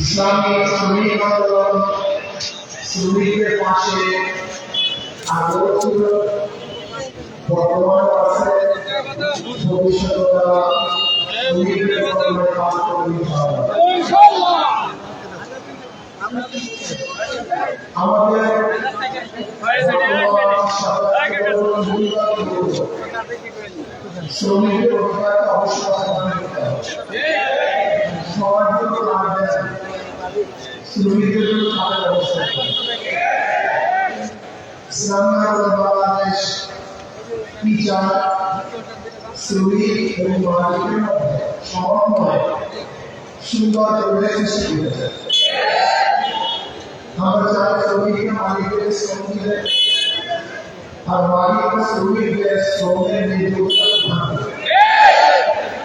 ইসলামী শ্রমিক আন্দোলন শ্রমিকদের পাশে আগেও ছিল, বর্তমানে আছে, ভবিষ্যতে শ্রমিকদের কাজ করবে ইনশাআল্লাহ। আমাদের শ্রমিকদের অধিকারকে অবশ্যই সবার জন্য শ্রমিকদের জন্য কাজের ব্যবস্থা বাংলাদেশ বিচার শ্রমিক এবং মালিকের মধ্যে সমন্বয় সুন্দর পরিবেশ সৃষ্টি হয়েছে। আমরা চাই শ্রমিকের মালিকের শ্রমিকদের আর মালিকের শ্রমিকদের শ্রমের নির্দিষ্ট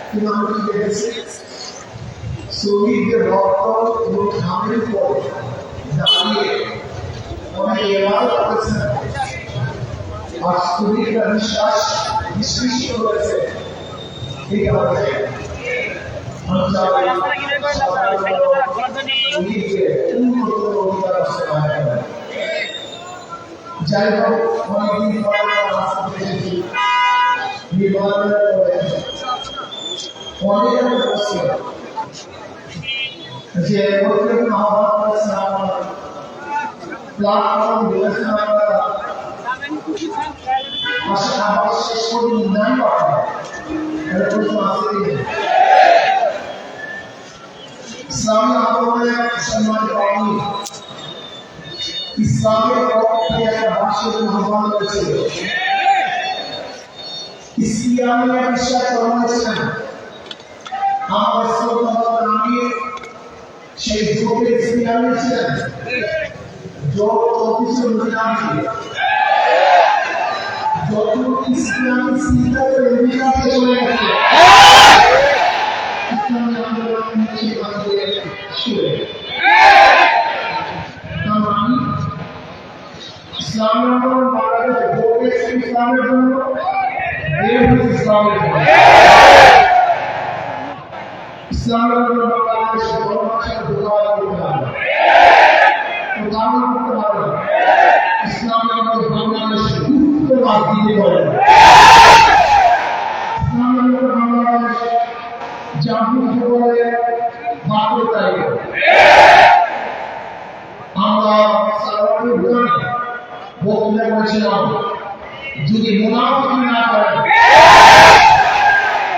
কিন্তু আমরা কি দেখেছি, শ্রমিকদের রক্ত এবং ঘামের উপর দাঁড়িয়ে অনেক এবার করেছেন আর শ্রমিকরা বিশ্বাস নিষ্কৃষ্ট হয়েছে। এই কারণে যাই হোক, অনেকদিন পরে যে প্ল্যাটফর্ম দিয়েছেন আপনারা আবার শেষ করে নির্ণয় করা ইসলামী আন্দোলনের সম্মানিত আইন ইসলামের পক্ষে একটা ভাষ্যের আহ্বান করেছিল। ইসলামিয়া বিশ্বাস করা হয়েছেন আমার শ্রদ্ধা নামিয়ে সেই জোটের ইসলামী ছিলেন জোট 24 যত ইসলামী চিন্তাকে অধিকারে চলে গেছে ইসলামী আন্দোলন শুরু। ইসলামী আন্দোলন বাংলাদেশ জোটের ইসলামের জন্য ইসলামের জন্য ইসলামী আন্দোলন বাংলাদেশ গণমানুষের দোকান করতে হবে, প্রধান করতে হবে। ইসলামী আন্দোলন বাংলাদেশের উত্তরবাদ দিতে পারে, ইসলামী আন্দোলন বাংলাদেশ জাতীয় বলে বাকি তাই আমরা বক্তব্য করেছিলাম, যদি মুনাফিকি না করে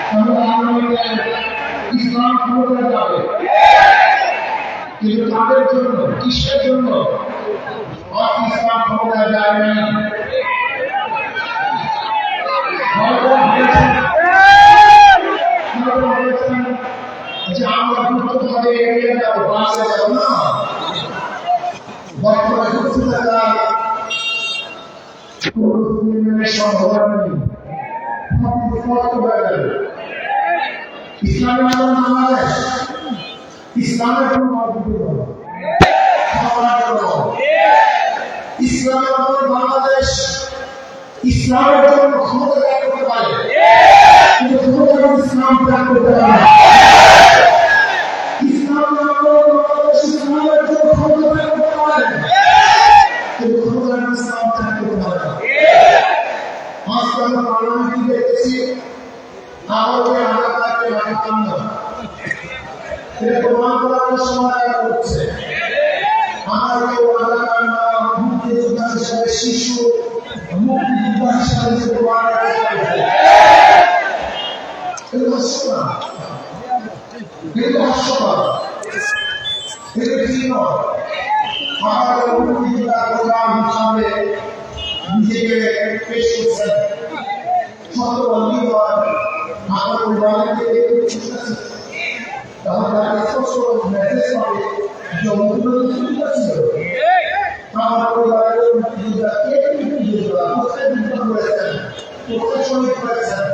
তাহলে আমরা ইসলাম ক্ষমতা যাবে, কিন্তু তাদের জন্য কিসের জন্য ইসলাম ক্ষমতা যায় না। যে আমরা গুপ্তভাবে এগিয়ে যাবো, বাঁচে যাবো না। বর্তমানে গুপ্ত থাকার সম্ভাবনা নেই। ইসলামী আন্দোলন বাংলাদেশ ইসলামের জন্য ইসলামী আন্দোলন বাংলাদেশ ইসলামের জন্য ক্ষমতা ত্যাগ করতে পারে, কিন্তু ক্ষমতা ইসলাম ত্যাগ করতে পারে না। ইসলামী আন্দোলন বাংলাদেশ ইসলামের জন্য ক্ষমতা ত্যাগ করতে পারে, কিন্তু ক্ষমতা ইসলাম ত্যাগ করতে পারে না। আজকে আমরা পার্লামেন্টে দেখেছি আমাদের আলাদাকে রাখতাম না, প্রমাণ করার সময় করছে আমাকে আলাদা না মুক্তিযোদ্ধা হিসাবে শিশু মুক্তিযোদ্ধা হিসাবে যে প্রমাণ করেছে এটা ঠিক নয়। আমাদের মুক্তিযোদ্ধা প্রধান হিসাবে নিজেকে পেশ করছেন শত অঙ্গীকার আমার পরিবারকে তাহলে তারা স্পষ্ট মেসেজ পাবে যে মুক্তিযোদ্ধা ছিল আমার পরিবারের মুক্তিযোদ্ধাকে মুক্তিযোদ্ধা কোথায় যুদ্ধ করেছেন, কোথায় শহীদ করেছেন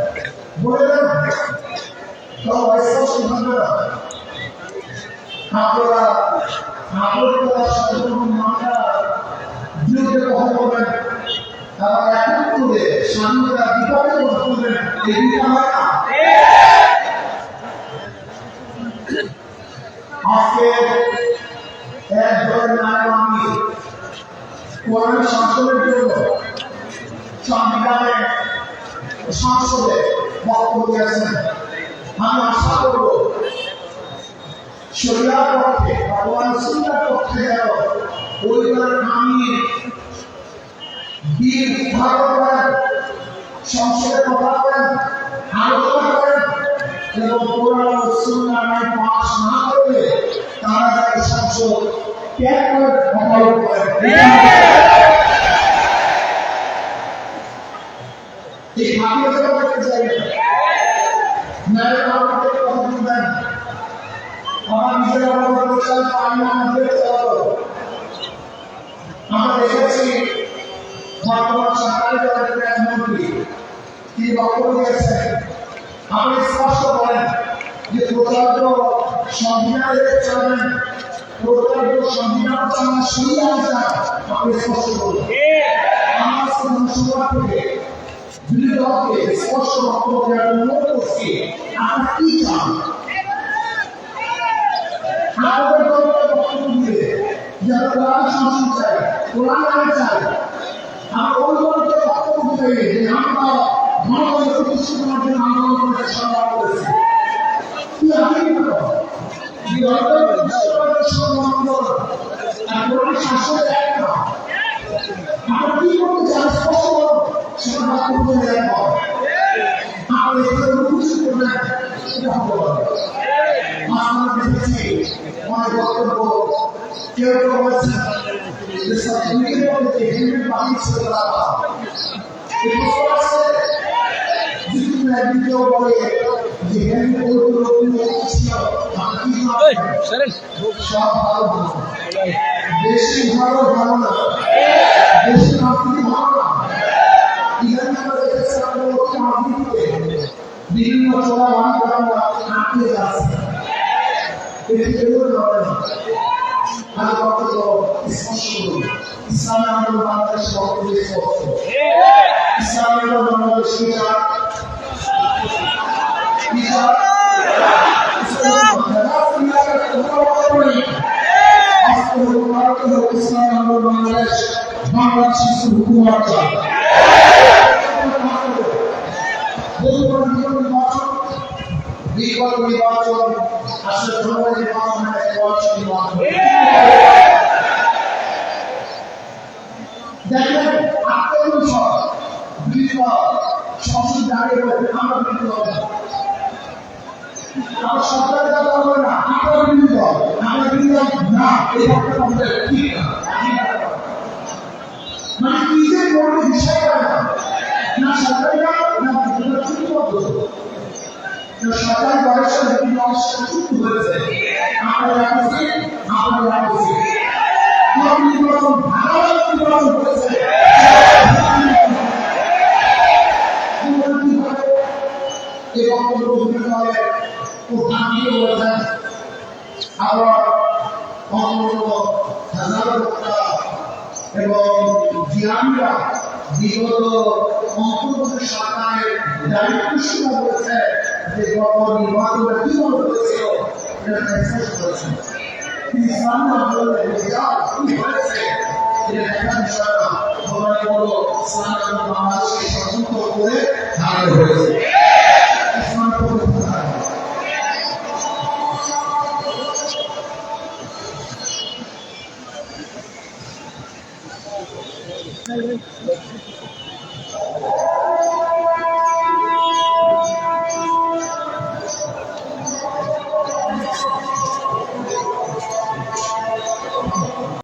বলে দেন, তাও স্পষ্টভাবে আপনারা আপনার সাধারণ মানরা বিরুদ্ধে কথা বলবেন, তারা এখন করে স্বাধীনতা বিপদে কথা বলবেন, এগুলি হয় না। আজকে এক ধরনের আমি কোরআন শাসনের জন্য সংবিধানে সংসদে বক্তব্য দিয়েছেন। আমি আশা করব শরিয়ার পক্ষে ভগবান সুন্নাহর পক্ষে যেন ওই ধরনের আমি বিল উদ্ভাবন করেন, সংসদে কথা বলেন, আলোচনা করেন এবং কোরআন ও সুন্নাহ আইন পাস না করলে তারা যাতে সংসদ ত্যাগ করে বহাল করেন। এই ভাবিয়ে করতে চাই না আমাদের কথা বলবেন আমার নিজের অবদান চাই পানি আমাদের চালাবো। আমরা দেখেছি বর্তমান সরকারের প্রধানমন্ত্রী তিনি বক্তব্য দিয়েছেন। আপনি স্পষ্ট বলেন যে প্রচারিত সংবিধানের চলেন, প্রচারিত সংবিধান চালান সরিয়ে আসা আপনি স্পষ্ট বলেন। আমার সভা থেকে বিরোধীকে স্পষ্ট বক্তব্য দেওয়ার অনুরোধ করছি। আপনারা কি চান? আমাদের বক্তব্য দিয়ে যারা কোরআন শাসন চাই, কোরআন আইন চাই, আমরা ওই ধরনের বক্তব্য দিয়ে যে আমরা মানবতা প্রতিষ্ঠিত করার জন্য আন্দোলন করতে সংগ্রাম করেছি। কি আপনি কোরআন শাসনের একটা আমরা কি করতে চাই স্পষ্ট সেটা বক্তব্য দেওয়ার পর আমরা এখানে কিছু করবেন সেটা হতে পারে। আমরা দেখেছি অনেক বক্তব্য কেউ কেউ বলছেন যে সব দুইয়ের মধ্যে হেলমেট বানিয়েছে তারা কেউ বলে যে হেলমেট সব ভালো বেশি ভালো ভালো না, বেশি মাতৃ ভালো না। বিভিন্ন চোরা আমরা আটকে যাচ্ছে। ইসলামী আন্দোলন বাংলাদেশ ইসলামী আন্দোলন বাংলাদেশ বাংলাদেশ হুকুমত নির্বাচন আসলে দেখেন আত্মবিশ্বাস সংসদ দাঁড়িয়ে আমরা বিরোধী দল আমরা সরকারের কথা বলবো না, আমরা বিরোধী দল, আমরা বিরোধী দল না। এই বক্তব্য আমাদের ঠিক না, মানে কি যে করবে বিষয় না সরকারি না সরকারি বয়সে বিভিন্ন চুক্তি হয়েছে। আমরা রাখছি নির্বাচন ভালো নির্বাচন হয়েছে এই বক্তব্য বলেছেন। আবার অন্তত হাজার লোকটা এবং জিয়ামিরা বিগত অন্তর্বর্তী সরকারের দায়িত্ব বলেছে যে গত নির্বাচনটা কিভাবে হয়েছিল এটা স্পষ্ট করেছেন। তিনি ইসলামী আন্দোলনের কি হয়েছে এটা দেখার বিষয় না, সবাই বলো ইসলামী আন্দোলন বাংলাদেশকে স্বতন্ত্র করে দাঁড়িয়ে হয়েছে। ইসলাম Thank you.